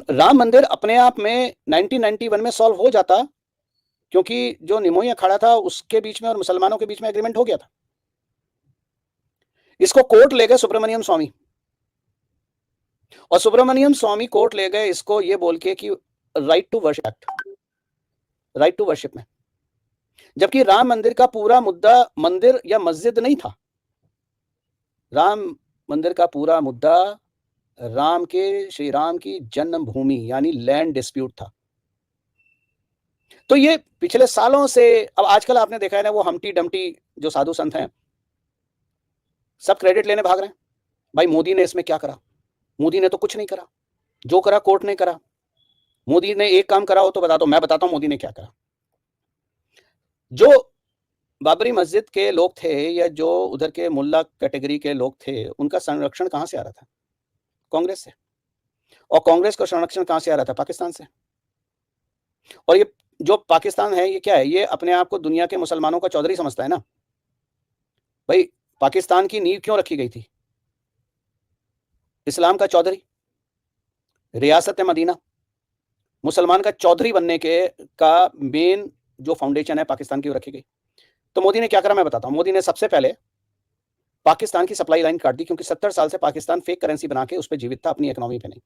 राम मंदिर अपने आप में 1991 में सॉल्व हो जाता, क्योंकि जो निमोई अखाड़ा था उसके बीच में और मुसलमानों के बीच में एग्रीमेंट हो गया था। इसको कोर्ट ले गए सुब्रमण्यम स्वामी, और सुब्रमण्यम स्वामी कोर्ट ले गए इसको ये बोल के कि right to worship act, right to worship में, जबकि राम मंदिर का पूरा मुद्दा मंदिर या मस्जिद नहीं था। राम मंदिर का पूरा मुद्दा राम के, श्री राम की जन्मभूमि यानी लैंड डिस्प्यूट था। तो ये पिछले सालों से, अब आजकल आपने देखा है ना, वो हमटी डमटी जो साधु संत हैं सब क्रेडिट लेने भाग रहे हैं। भाई मोदी ने इसमें क्या करा? मोदी ने तो कुछ नहीं करा, जो करा कोर्ट ने करा। मोदी ने एक काम करा हो तो बता दो, मैं बताता हूं मोदी ने क्या करा। जो बाबरी मस्जिद के लोग थे या जो उधर के मुल्ला कैटेगरी के लोग थे, उनका संरक्षण कहां से आ रहा था? कांग्रेस से। और कांग्रेस का संरक्षण कहां से आ रहा था? पाकिस्तान से। और ये जो पाकिस्तान है ये क्या है? ये अपने आप को दुनिया के मुसलमानों का चौधरी समझता है ना। भाई पाकिस्तान की नींव क्यों रखी गई थी? इस्लाम का चौधरी, रियासत मदीना, मुसलमान का चौधरी बनने के का मेन जो फाउंडेशन है पाकिस्तान की, वो रखी गई। तो मोदी ने क्या करा मैं बताता हूं। मोदी ने सबसे पहले पाकिस्तान की सप्लाई लाइन काट दी, क्योंकि 70 साल से पाकिस्तान फेक करेंसी बना के उस पर जीवित था, अपनी इकोनॉमी पे नहीं।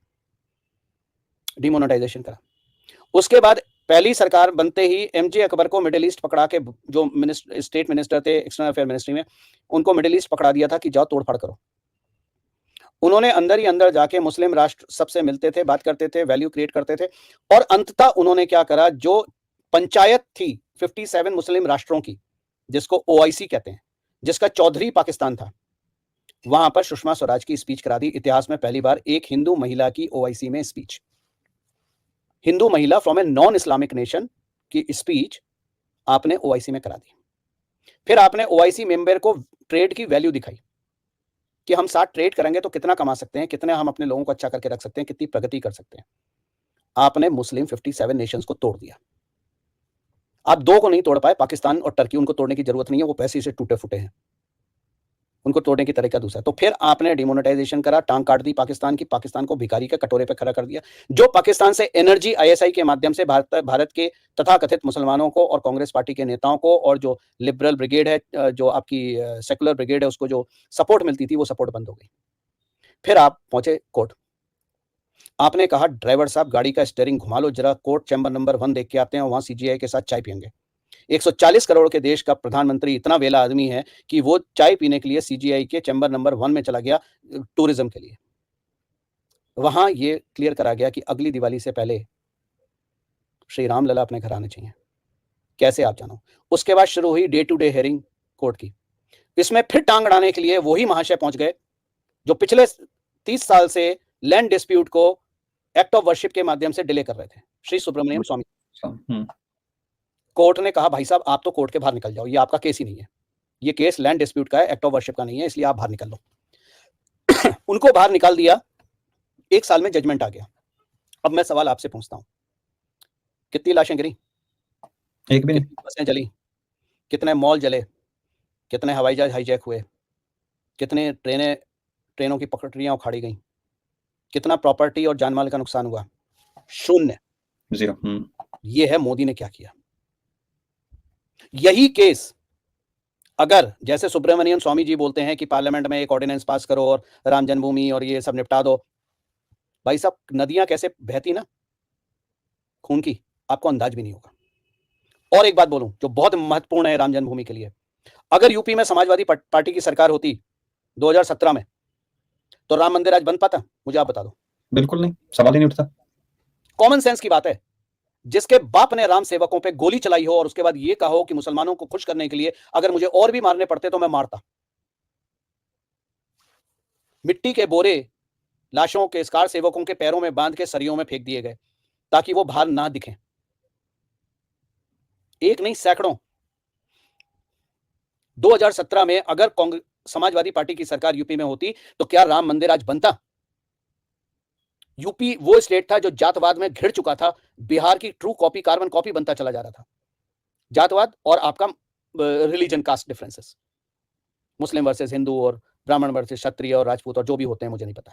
डिमोनेटाइजेशन करा। उसके बाद पहली सरकार बनते ही एमजे अकबर को मिडिल ईस्ट पकड़ा के, जो स्टेट मिनिस्टर थे एक्सटर्नल अफेयर मिनिस्ट्री में, उनको मिडिल ईस्ट पकड़ा दिया था कि जाओ तोड़फाड़ करो। उन्होंने अंदर ही अंदर जाके मुस्लिम राष्ट्र सबसे मिलते थे, बात करते थे, वैल्यू क्रिएट करते थे, और अंततः उन्होंने क्या करा, जो पंचायत थी 57 मुस्लिम राष्ट्रों की, जिसको ओआईसी कहते हैं, जिसका चौधरी पाकिस्तान था, वहां पर सुषमा स्वराज की स्पीच करा दी। इतिहास में पहली बार एक हिंदू महिला की ओआईसी में स्पीच, हिंदू महिला from a non Islamic nation की स्पीच आपने ओआईसी में करा दी। फिर आपने ओआईसी मेंबर को ट्रेड की वैल्यू दिखाई कि हम साथ ट्रेड करेंगे तो कितना कमा सकते हैं, कितने हम अपने लोगों को अच्छा करके रख सकते हैं, कितनी प्रगति कर सकते हैं। आपने मुस्लिम 57 नेशंस को तोड़ दिया। आप दो को नहीं तोड़ पाए, पाकिस्तान और टर्की, उनको तोड़ने की जरूरत नहीं है, वो पैसे से टूटे फूटे हैं, उनको तोड़ने की तरीका दूसरा। तो फिर आपने डिमोनेटाइजेशन करा, टांग काट दी पाकिस्तान की, पाकिस्तान को भिखारी के कटोरे पे खड़ा कर दिया। जो पाकिस्तान से एनर्जी आईएसआई के माध्यम से भारत के तथाकथित मुसलमानों को और कांग्रेस पार्टी के नेताओं को, और जो लिबरल ब्रिगेड है, जो आपकी सेकुलर ब्रिगेड है, उसको जो सपोर्ट मिलती थी वो सपोर्ट बंद हो गई। फिर आप पहुंचे कोर्ट। आपने कहा ड्राइवर साहब गाड़ी का स्टीयरिंग घुमा लो जरा, कोर्ट चैम्बर नंबर 1 देख के आते हैं, वहां सीजीआई के साथ चाय पियेंगे। 140 करोड़ के देश का प्रधानमंत्री इतना वेला आदमी है कि वो चाय पीने के लिए सीजीआई के चैम्बर नंबर 1 में चला गया, टूरिज्म के लिए। वहां ये क्लियर करा गया कि अगली दिवाली से पहले श्री राम लला अपने घर आने चाहिए। कैसे आप जानो। उसके बाद शुरू हुई day to day hearing court की। इसमें फिर टांग अड़ाने के लिए वही महाशय पहुंच गए जो पिछले 30 साल से लैंड डिस्प्यूट को एक्ट ऑफ वर्शिप के माध्यम से डिले कर रहे थे, श्री सुब्रमण्यम स्वामी। कोर्ट ने कहा भाई साहब आप तो कोर्ट के बाहर निकल जाओ, ये आपका केस ही नहीं है, ये केस लैंड डिस्प्यूट का है, एक्ट ऑफ वर्शिप का नहीं है, इसलिए आप बाहर निकल लो। उनको बाहर निकाल दिया। 1 साल में जजमेंट आ गया। अब मैं सवाल आपसे पूछता हूं, कितनी लाशें गिरी? एक भी नहीं। कितनी बसें जली? कितने मॉल जले? कितने हवाई जहाज हाईजैक हुए? कितने ट्रेनों की पटरियां उखाड़ी गई? कितना प्रॉपर्टी और जानमाल का नुकसान हुआ? शून्य, जीरो। ये है मोदी ने क्या किया। यही केस अगर जैसे सुब्रमण्यम स्वामी जी बोलते हैं कि पार्लियामेंट में एक ऑर्डिनेंस पास करो और राम जन्मभूमि और ये सब निपटा दो, भाई साहब नदियां कैसे बहती ना खून की, आपको अंदाज भी नहीं होगा। और एक बात बोलूं जो बहुत महत्वपूर्ण है राम जन्मभूमि के लिए, अगर यूपी में समाजवादी पार्टी की सरकार होती 2017 में, तो राम मंदिर आज बन पाता? मुझे आप बता दो। बिल्कुल नहीं, सवाल ही नहीं उठता। कॉमन सेंस की बात है। जिसके बाप ने राम सेवकों पे गोली चलाई हो और उसके बाद ये कहा हो कि मुसलमानों को खुश करने के लिए अगर मुझे और भी मारने पड़ते तो मैं मारता। मिट्टी के बोरे लाशों के स्कार सेवकों के पैरों में बांध के सरियों में फेंक दिए गए ताकि वो बाहर ना दिखें। एक नहीं सैकड़ों। 2017 में अगर कांग्रेस समाजवादी पार्टी की सरकार यूपी में होती तो क्या राम मंदिर आज बनता? यूपी वो स्टेट था जो जातवाद में घिर चुका था। बिहार की ट्रू कॉपी, कार्बन कॉपी बनता चला जा रहा था। जातवाद और आपका रिलीजन, कास्ट डिफरेंसेस, मुस्लिम वर्सेस हिंदू और ब्राह्मण वर्सेस क्षत्रिय और राजपूत और जो भी होते हैं मुझे नहीं पता।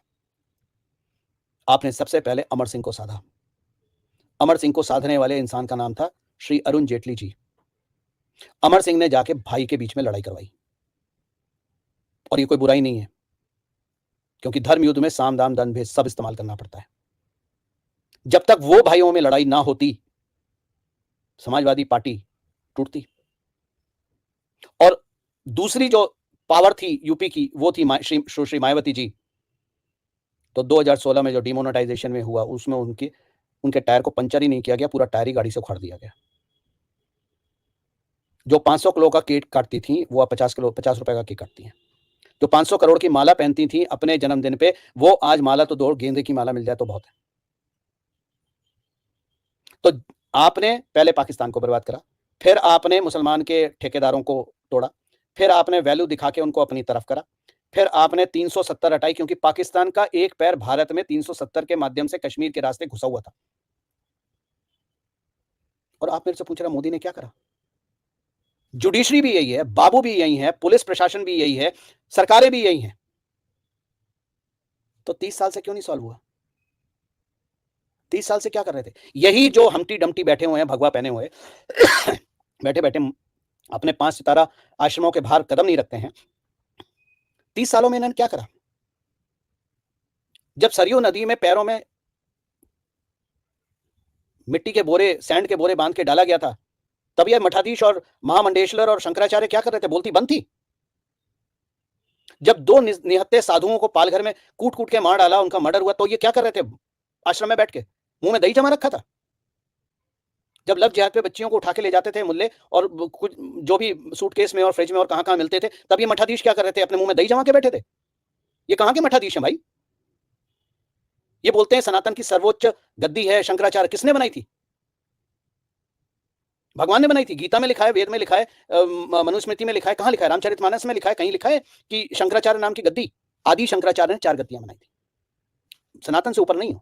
आपने सबसे पहले अमर सिंह को साधा। अमर सिंह को साधने वाले इंसान का नाम था श्री अरुण जेटली जी। अमर सिंह ने जाके भाई के बीच में लड़ाई करवाई, और ये कोई बुराई नहीं है, क्योंकि धर्म युद्ध में साम दाम दंड भेद सब इस्तेमाल करना पड़ता है। जब तक वो भाइयों में लड़ाई ना होती, समाजवादी पार्टी टूटती। और दूसरी जो पावर थी यूपी की, वो थी श्री मायावती जी। तो 2016 में जो डिमोनेटाइजेशन में हुआ, उसमें उनके टायर को पंचर ही नहीं किया गया, पूरा टायर ही गाड़ी से उखाड़ दिया गया। जो 500 किलो का केक काटती थी, वो 50 रुपए का केक काटती हैं। जो 500 करोड़ की माला पहनती थी अपने जन्मदिन पे, वो आज माला तो दो गेंदे की माला मिल जाए तो बहुत है। तो आपने पहले पाकिस्तान को बर्बाद करा, फिर आपने मुसलमान के ठेकेदारों को तोड़ा, फिर आपने वैल्यू दिखा के उनको अपनी तरफ करा, फिर आपने 370 हटाई, क्योंकि पाकिस्तान का एक पैर भारत में 370 के माध्यम से कश्मीर के रास्ते घुसा हुआ था। और आप मेरे से पूछ रहे मोदी ने क्या करा? जुडिशरी भी यही है, बाबू भी यही है, पुलिस प्रशासन भी यही है, सरकारें भी यही हैं। तो 30 साल से क्यों नहीं सॉल्व हुआ? 30 साल से क्या कर रहे थे? यही जो हमटी डमटी बैठे हुए हैं, भगवा पहने हुए बैठे बैठे अपने 5 सितारा आश्रमों के बाहर कदम नहीं रखते हैं। 30 सालों में इन्होंने क्या करा? जब सरयू नदी में पैरों में मिट्टी के बोरे, सैंड के बोरे बांध के डाला गया था, तब यह मठाधीश और महामंडेश्वर और शंकराचार्य क्या कर रहे थे? बोलती बंद थी। जब 2 निहत्थे साधुओं को पालघर में कूट कूट के मार डाला, उनका मर्डर हुआ, तो ये क्या कर रहे थे? आश्रम में बैठ के मुंह में दही जमा रखा था। जब लव जिहाद पे बच्चियों को उठा के ले जाते थे मुल्ले, और कुछ जो भी सूटकेस में और फ्रिज में और कहां मिलते थे, तब ये मठाधीश क्या कर रहे थे? अपने मुंह में दही जमा के बैठे थे। ये कहां के मठाधीश हैं भाई? ये बोलते हैं सनातन की सर्वोच्च गद्दी है शंकराचार्य। किसने बनाई थी? भगवान ने बनाई थी। गीता में लिखा है, वेद में लिखा है, मनुस्मृति में लिखा है, कहां लिखा है? रामचरितमानस में लिखा है, कहीं लिखा है कि शंकराचार्य नाम की गद्दी, आदि शंकराचार्य ने 4 गद्दियां बनाई थी। सनातन से ऊपर नहीं हो।